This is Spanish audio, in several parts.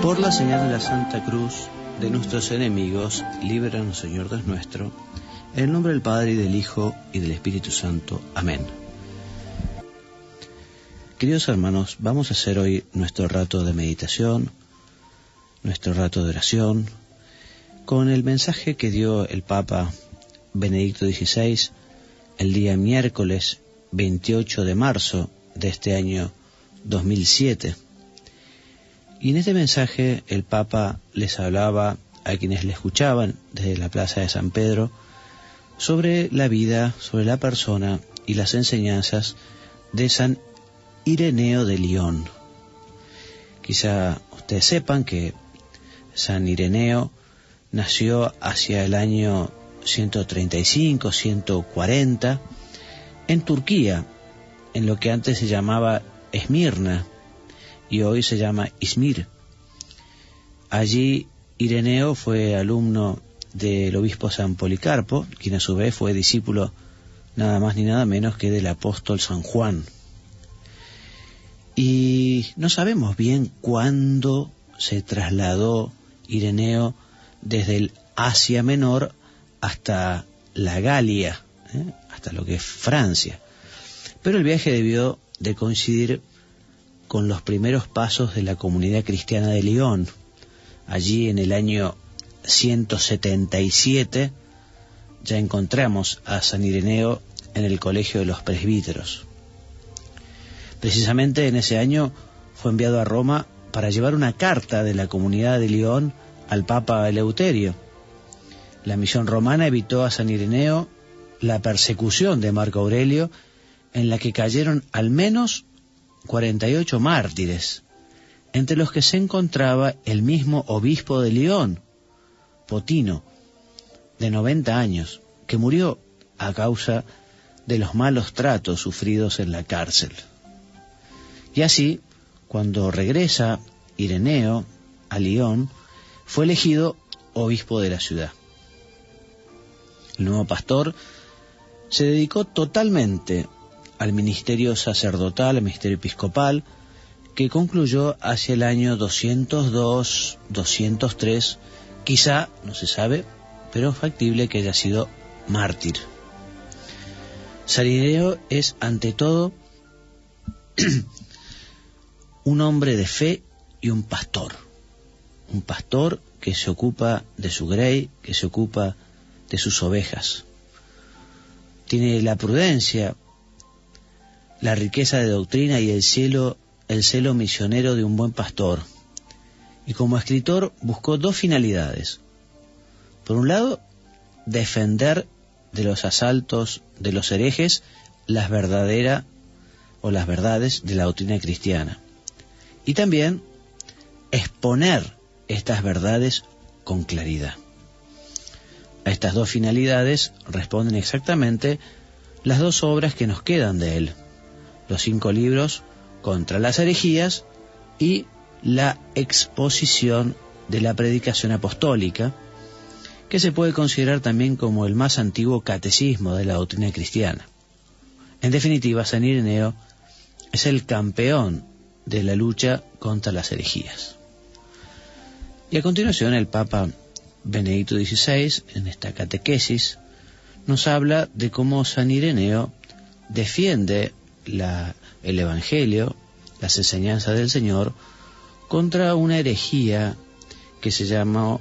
Por la señal de la Santa Cruz de nuestros enemigos, líbranos, Señor Dios nuestro, en el nombre del Padre, y del Hijo, y del Espíritu Santo. Amén. Queridos hermanos, vamos a hacer hoy nuestro rato de meditación, nuestro rato de oración, con el mensaje que dio el Papa Benedicto XVI el día miércoles 28 de marzo de este año 2007. Y en este mensaje el Papa les hablaba a quienes le escuchaban desde la Plaza de San Pedro sobre la vida, sobre la persona y las enseñanzas de San Ireneo de Lyon. Quizá ustedes sepan que San Ireneo nació hacia el año 135, 140, en Turquía, en lo que antes se llamaba Esmirna, y hoy se llama Izmir. Allí Ireneo fue alumno del obispo San Policarpo, quien a su vez fue discípulo nada más ni nada menos que del apóstol San Juan. Y no sabemos bien cuándo se trasladó Ireneo desde el Asia Menor hasta la Galia, hasta lo que es Francia. Pero el viaje debió de coincidir con los primeros pasos de la comunidad cristiana de Lyon. Allí en el año 177 ya encontramos a San Ireneo en el colegio de los presbíteros. Precisamente en ese año fue enviado a Roma para llevar una carta de la comunidad de Lyon al Papa Eleuterio. La misión romana evitó a San Ireneo la persecución de Marco Aurelio, en la que cayeron al menos 48 mártires, entre los que se encontraba el mismo obispo de Lyon, Potino, de 90 años, que murió a causa de los malos tratos sufridos en la cárcel. Y así, cuando regresa Ireneo a Lyon, fue elegido obispo de la ciudad. El nuevo pastor se dedicó totalmente al ministerio sacerdotal, al ministerio episcopal, que concluyó hacia el año 202, 203, quizá, no se sabe, pero es factible que haya sido mártir. San Ireneo es, ante todo, un hombre de fe y un pastor que se ocupa de su grey, que se ocupa de sus ovejas. Tiene la prudencia, la riqueza de doctrina y el celo misionero de un buen pastor. Y como escritor buscó dos finalidades. Por un lado, defender de los asaltos de los herejes las verdades de la doctrina cristiana. Y también exponer estas verdades con claridad. A estas dos finalidades responden exactamente las dos obras que nos quedan de él: los 5 libros contra las herejías y la exposición de la predicación apostólica, que se puede considerar también como el más antiguo catecismo de la doctrina cristiana. En definitiva, San Ireneo es el campeón de la lucha contra las herejías. Y a continuación el Papa Benedicto XVI, en esta catequesis, nos habla de cómo San Ireneo defiende el Evangelio, las enseñanzas del Señor, contra una herejía que se llama,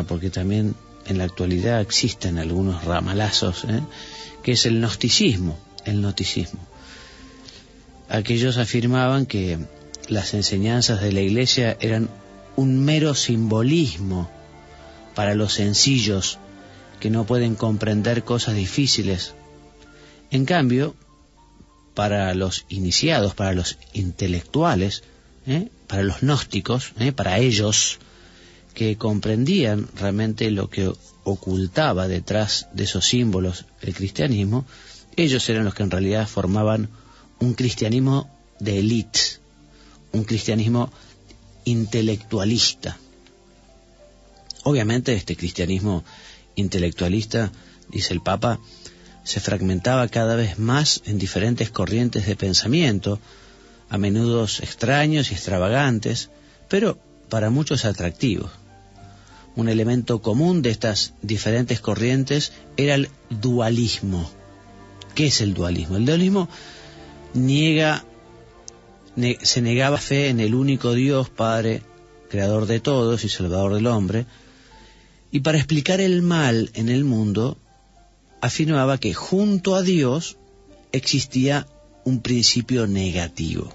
porque también en la actualidad existen algunos ramalazos, que es el gnosticismo. Aquellos afirmaban que las enseñanzas de la Iglesia eran un mero simbolismo para los sencillos que no pueden comprender cosas difíciles. En cambio, para los iniciados, para los intelectuales, para los gnósticos, para ellos que comprendían realmente lo que ocultaba detrás de esos símbolos el cristianismo, ellos eran los que en realidad formaban un cristianismo de élite, un cristianismo intelectualista. Obviamente este cristianismo intelectualista, dice el Papa, se fragmentaba cada vez más en diferentes corrientes de pensamiento, a menudo extraños y extravagantes, pero para muchos atractivo. Un elemento común de estas diferentes corrientes era el dualismo. ¿Qué es el dualismo? El dualismo se negaba fe en el único Dios, Padre, creador de todos y salvador del hombre, y para explicar el mal en el mundo, afirmaba que junto a Dios existía un principio negativo.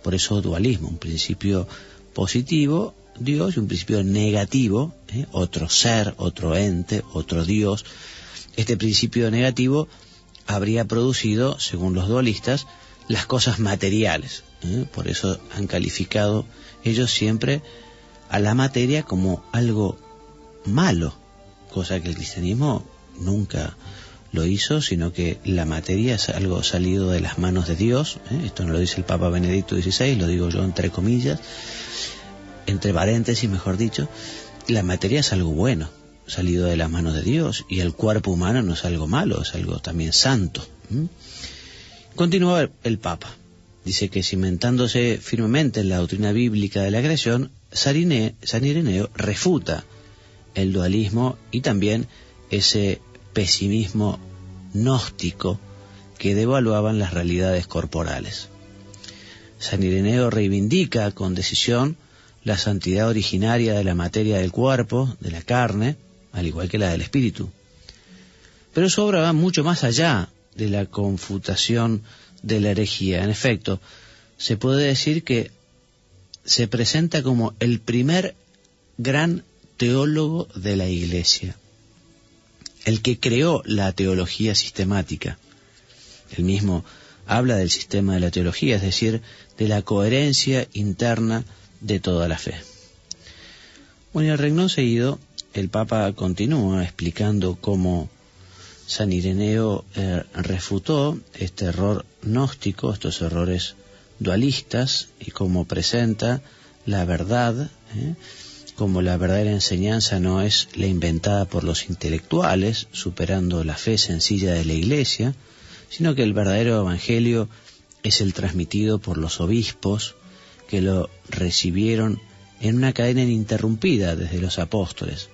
Por eso dualismo, un principio positivo, Dios, y un principio negativo, otro ser, otro ente, otro Dios. Este principio negativo habría producido, según los dualistas, las cosas materiales. Por eso han calificado ellos siempre a la materia como algo malo, cosa que el cristianismo nunca lo hizo, sino que la materia es algo salido de las manos de Dios. Esto no lo dice el Papa Benedicto XVI, lo digo yo entre comillas, entre paréntesis mejor dicho. La materia es algo bueno, salido de las manos de Dios, y el cuerpo humano no es algo malo, es algo también santo. Continúa el Papa. Dice que cimentándose firmemente en la doctrina bíblica de la creación, San Ireneo refuta el dualismo y también ese pesimismo gnóstico que devaluaban las realidades corporales. San Ireneo reivindica con decisión la santidad originaria de la materia del cuerpo, de la carne, al igual que la del espíritu. Pero su obra va mucho más allá de la confutación de la herejía. En efecto, se puede decir que se presenta como el primer gran teólogo de la Iglesia, el que creó la teología sistemática. Él mismo habla del sistema de la teología, es decir, de la coherencia interna de toda la fe. Bueno, y al renglón seguido, el Papa continúa explicando cómo San Ireneo refutó este error gnóstico, estos errores dualistas, y cómo presenta la verdad, como la verdadera enseñanza no es la inventada por los intelectuales, superando la fe sencilla de la Iglesia, sino que el verdadero evangelio es el transmitido por los obispos, que lo recibieron en una cadena ininterrumpida desde los apóstoles.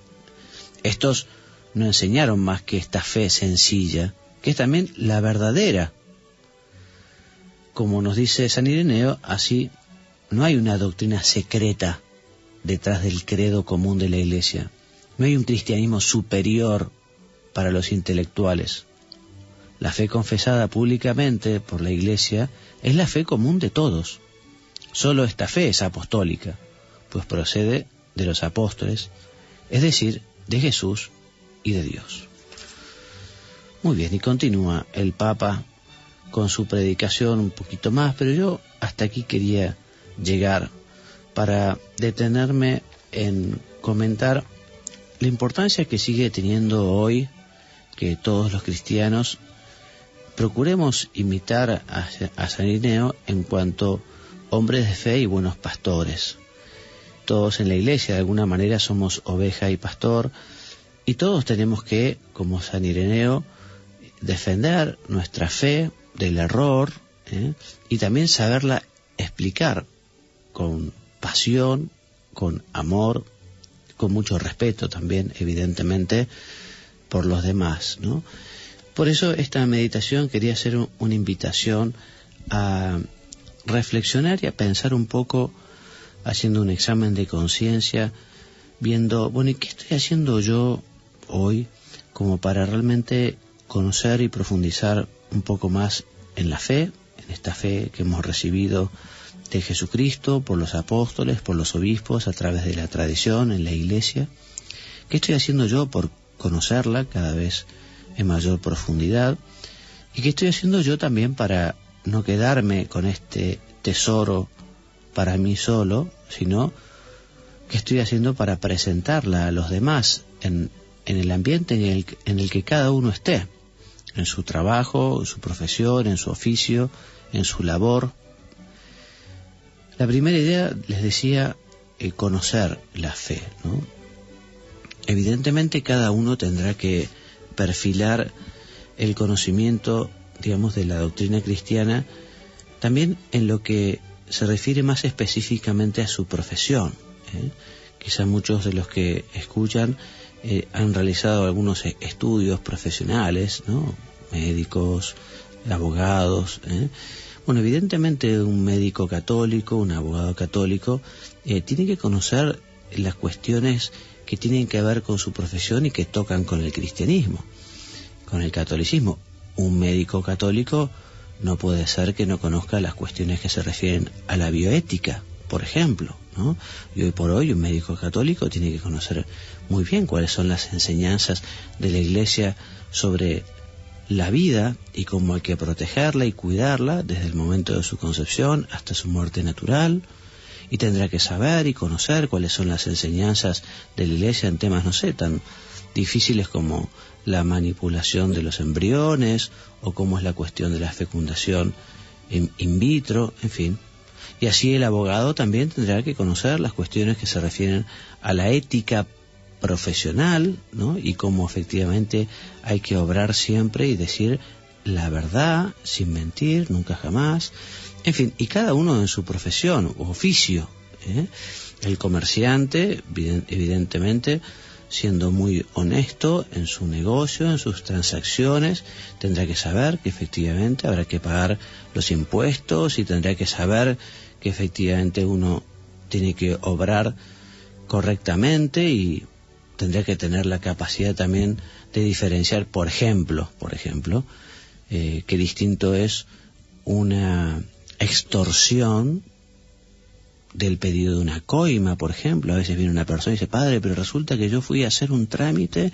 Estos no enseñaron más que esta fe sencilla, que es también la verdadera. Como nos dice San Ireneo, así no hay una doctrina secreta detrás del credo común de la Iglesia. No hay un cristianismo superior para los intelectuales. La fe confesada públicamente por la Iglesia es la fe común de todos. Solo esta fe es apostólica, pues procede de los apóstoles, es decir, de Jesús y de Dios. Muy bien, y continúa el Papa con su predicación un poquito más, pero yo hasta aquí quería llegar para detenerme en comentar la importancia que sigue teniendo hoy que todos los cristianos procuremos imitar a San Ireneo en cuanto hombres de fe y buenos pastores. Todos en la Iglesia de alguna manera somos oveja y pastor, y todos tenemos que, como San Ireneo, defender nuestra fe del error, y también saberla explicar con pasión, con amor, con mucho respeto también, evidentemente, por los demás, ¿no? Por eso esta meditación quería hacer una invitación a reflexionar y a pensar un poco, haciendo un examen de conciencia, viendo, bueno, ¿y qué estoy haciendo yo hoy como para realmente conocer y profundizar un poco más en la fe, en esta fe que hemos recibido de Jesucristo, por los apóstoles, por los obispos, a través de la tradición en la Iglesia? ¿Qué estoy haciendo yo por conocerla cada vez en mayor profundidad? ¿Y qué estoy haciendo yo también para no quedarme con este tesoro para mí solo, sino qué estoy haciendo para presentarla a los demás en el ambiente en el que cada uno esté, en su trabajo, en su profesión, en su oficio, en su labor? La primera idea, les decía, conocer la fe, ¿no? Evidentemente cada uno tendrá que perfilar el conocimiento, digamos, de la doctrina cristiana, también en lo que se refiere más específicamente a su profesión, Quizás muchos de los que escuchan han realizado algunos estudios profesionales, ¿no? Médicos, abogados. Bueno, evidentemente un médico católico, un abogado católico, tiene que conocer las cuestiones que tienen que ver con su profesión y que tocan con el cristianismo, con el catolicismo. Un médico católico no puede ser que no conozca las cuestiones que se refieren a la bioética, por ejemplo, ¿no? Y hoy por hoy un médico católico tiene que conocer muy bien cuáles son las enseñanzas de la Iglesia sobre la vida y cómo hay que protegerla y cuidarla desde el momento de su concepción hasta su muerte natural. Y tendrá que saber y conocer cuáles son las enseñanzas de la Iglesia en temas, no sé, tan difíciles como la manipulación de los embriones o cómo es la cuestión de la fecundación in vitro, en fin. Y así el abogado también tendrá que conocer las cuestiones que se refieren a la ética profesional, ¿no? Y cómo efectivamente hay que obrar siempre y decir la verdad sin mentir, nunca jamás. En fin, y cada uno en su profesión o oficio. El comerciante, evidentemente, siendo muy honesto en su negocio, en sus transacciones, tendrá que saber que efectivamente habrá que pagar los impuestos y tendrá que saber que efectivamente uno tiene que obrar correctamente y tendrá que tener la capacidad también de diferenciar, por ejemplo, qué distinto es una extorsión del pedido de una coima, por ejemplo. A veces viene una persona y dice: padre, pero resulta que yo fui a hacer un trámite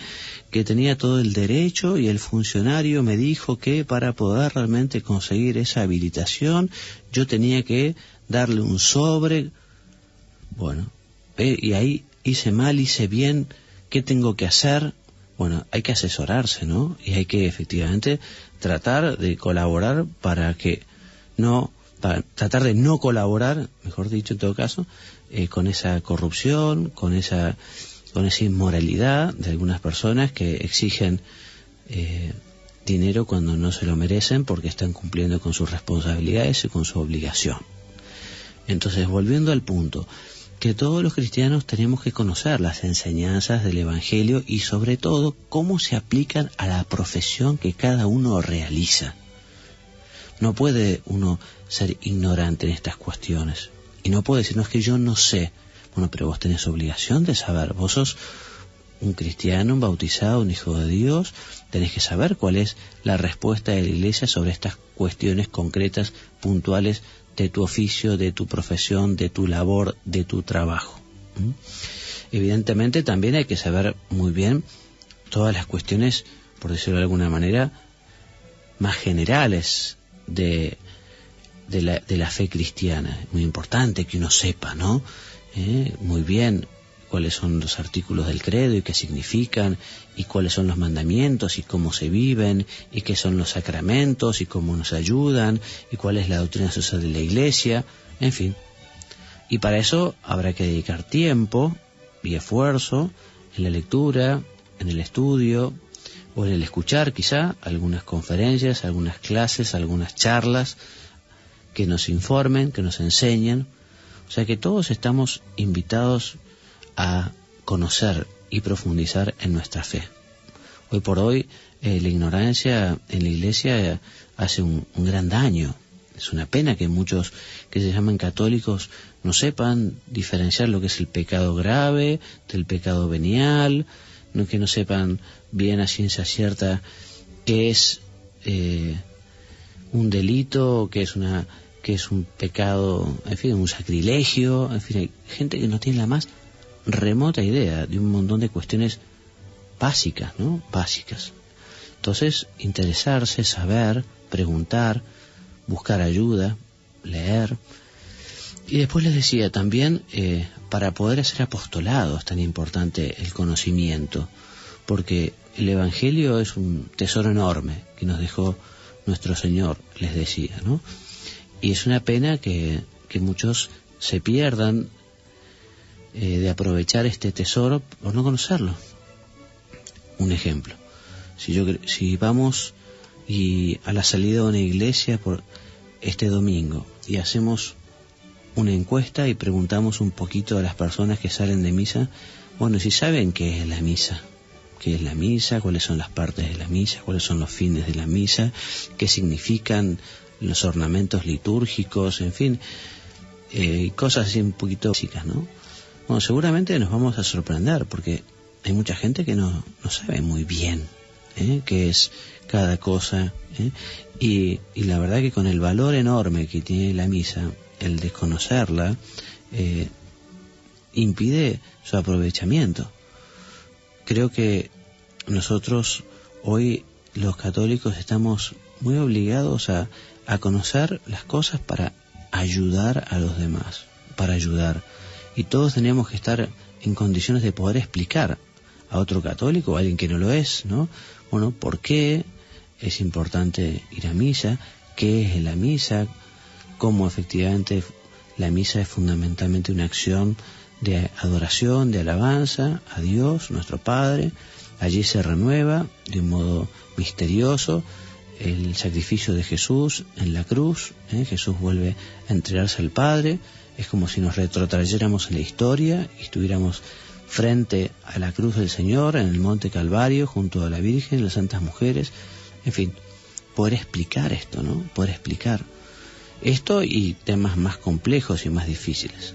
que tenía todo el derecho y el funcionario me dijo que para poder realmente conseguir esa habilitación yo tenía que darle un sobre. Bueno, y ahí hice mal, hice bien, ¿qué tengo que hacer? Bueno, hay que asesorarse, ¿no? Y hay que efectivamente tratar de colaborar para tratar de no colaborar, mejor dicho en todo caso, con esa corrupción, con esa inmoralidad de algunas personas que exigen dinero cuando no se lo merecen porque están cumpliendo con sus responsabilidades y con su obligación. Entonces, volviendo al punto, que todos los cristianos tenemos que conocer las enseñanzas del Evangelio y sobre todo cómo se aplican a la profesión que cada uno realiza. No puede uno ser ignorante en estas cuestiones. Y no puede decir: no, es que yo no sé. Bueno, pero vos tenés obligación de saber. Vos sos un cristiano, un bautizado, un hijo de Dios. Tenés que saber cuál es la respuesta de la Iglesia sobre estas cuestiones concretas, puntuales, de tu oficio, de tu profesión, de tu labor, de tu trabajo. Evidentemente también hay que saber muy bien todas las cuestiones, por decirlo de alguna manera, más generales de la fe cristiana. Es muy importante que uno sepa, ¿no? Muy bien cuáles son los artículos del credo y qué significan, y cuáles son los mandamientos y cómo se viven, y qué son los sacramentos y cómo nos ayudan, y cuál es la doctrina social de la Iglesia, en fin. Y para eso habrá que dedicar tiempo y esfuerzo en la lectura, en el estudio, o en el escuchar quizá algunas conferencias, algunas clases, algunas charlas que nos informen, que nos enseñen. O sea que todos estamos invitados a conocer y profundizar en nuestra fe. Hoy por hoy la ignorancia en la Iglesia hace un gran daño. Es una pena que muchos que se llaman católicos no sepan diferenciar lo que es el pecado grave del pecado venial, que no sepan bien a ciencia cierta qué es un delito, qué es un pecado, en fin, un sacrilegio. En fin, hay gente que no tiene la más remota idea de un montón de cuestiones básicas, ¿no? Básicas. Entonces, interesarse, saber, preguntar, buscar ayuda, leer. Y después les decía también, para poder hacer apostolado es tan importante el conocimiento, porque el Evangelio es un tesoro enorme que nos dejó nuestro Señor, les decía, ¿no? Y es una pena que muchos se pierdan de aprovechar este tesoro por no conocerlo. Un ejemplo: si vamos y a la salida de una iglesia por este domingo y hacemos una encuesta y preguntamos un poquito a las personas que salen de misa, bueno, si saben qué es la misa, cuáles son las partes de la misa, cuáles son los fines de la misa, qué significan los ornamentos litúrgicos, en fin, cosas así un poquito básicas, ¿no? Bueno, seguramente nos vamos a sorprender porque hay mucha gente que no sabe muy bien qué es cada cosa, y la verdad que con el valor enorme que tiene la misa, el desconocerla impide su aprovechamiento. Creo que nosotros hoy los católicos estamos muy obligados a conocer las cosas para ayudar a los demás, para ayudar. Y todos tenemos que estar en condiciones de poder explicar a otro católico o a alguien que no lo es, ¿no? Bueno, ¿por qué es importante ir a misa? ¿Qué es la misa? Cómo efectivamente la misa es fundamentalmente una acción de adoración, de alabanza a Dios, nuestro Padre. Allí se renueva de un modo misterioso el sacrificio de Jesús en la cruz. Jesús vuelve a entregarse al Padre. Es como si nos retrotrayéramos en la historia y estuviéramos frente a la cruz del Señor en el Monte Calvario, junto a la Virgen, las santas mujeres. En fin, poder explicar esto, ¿no? Poder explicar esto y temas más complejos y más difíciles.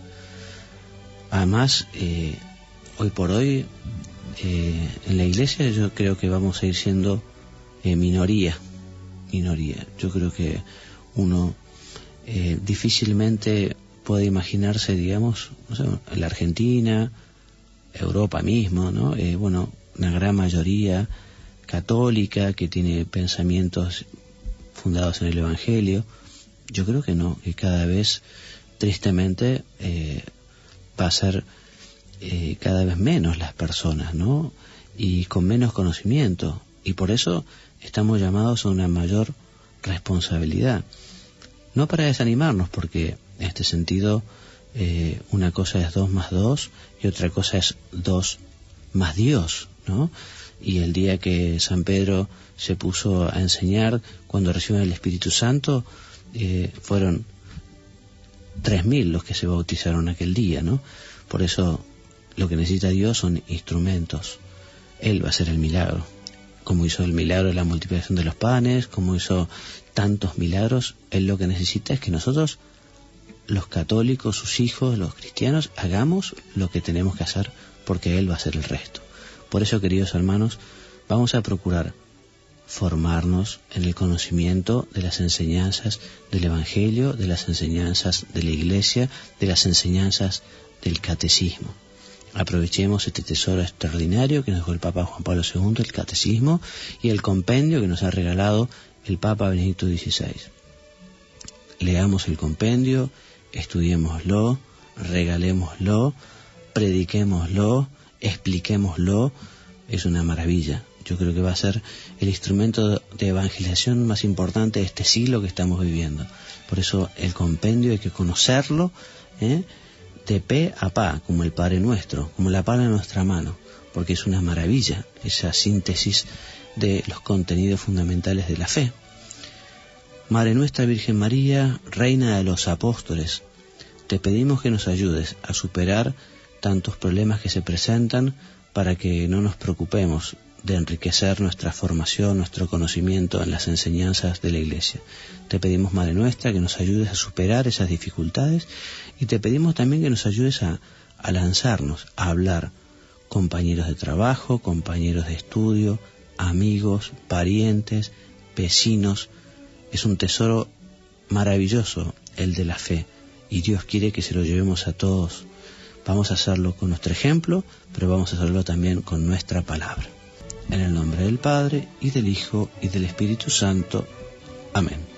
Además, hoy por hoy, en la Iglesia yo creo que vamos a ir siendo minoría. Yo creo que uno difícilmente puede imaginarse, digamos, no sé, en la Argentina, Europa mismo, ¿no? Bueno, una gran mayoría católica que tiene pensamientos fundados en el Evangelio. Yo creo que no, que cada vez, tristemente, va a ser cada vez menos las personas, ¿no? Y con menos conocimiento. Y por eso estamos llamados a una mayor responsabilidad. No para desanimarnos, porque en este sentido una cosa es 2 más 2 y otra cosa es 2 más Dios, ¿no? Y el día que San Pedro se puso a enseñar, cuando recibió el Espíritu Santo, fueron 3.000 los que se bautizaron aquel día, ¿no? Por eso lo que necesita Dios son instrumentos. Él va a hacer el milagro. Como hizo el milagro de la multiplicación de los panes, como hizo tantos milagros, Él lo que necesita es que nosotros, los católicos, sus hijos, los cristianos, hagamos lo que tenemos que hacer, porque Él va a hacer el resto. Por eso, queridos hermanos, vamos a procurar formarnos en el conocimiento de las enseñanzas del Evangelio, de las enseñanzas de la Iglesia, de las enseñanzas del Catecismo. Aprovechemos este tesoro extraordinario que nos dejó el Papa Juan Pablo II, el Catecismo, y el compendio que nos ha regalado el Papa Benedicto XVI. Leamos el compendio, estudiémoslo, regalémoslo, prediquémoslo, expliquémoslo. Es una maravilla. Yo creo que va a ser el instrumento de evangelización más importante de este siglo que estamos viviendo. Por eso el compendio hay que conocerlo, de pe a pa, como el Padre Nuestro, como la palma en nuestra mano, porque es una maravilla esa síntesis de los contenidos fundamentales de la fe. Madre nuestra Virgen María, Reina de los Apóstoles, te pedimos que nos ayudes a superar tantos problemas que se presentan para que no nos preocupemos de enriquecer nuestra formación, nuestro conocimiento en las enseñanzas de la Iglesia. Te pedimos, Madre nuestra, que nos ayudes a superar esas dificultades y te pedimos también que nos ayudes a lanzarnos, a hablar, compañeros de trabajo, compañeros de estudio, amigos, parientes, vecinos. Es un tesoro maravilloso el de la fe y Dios quiere que se lo llevemos a todos. Vamos a hacerlo con nuestro ejemplo, pero vamos a hacerlo también con nuestra palabra. En el nombre del Padre, y del Hijo, y del Espíritu Santo. Amén.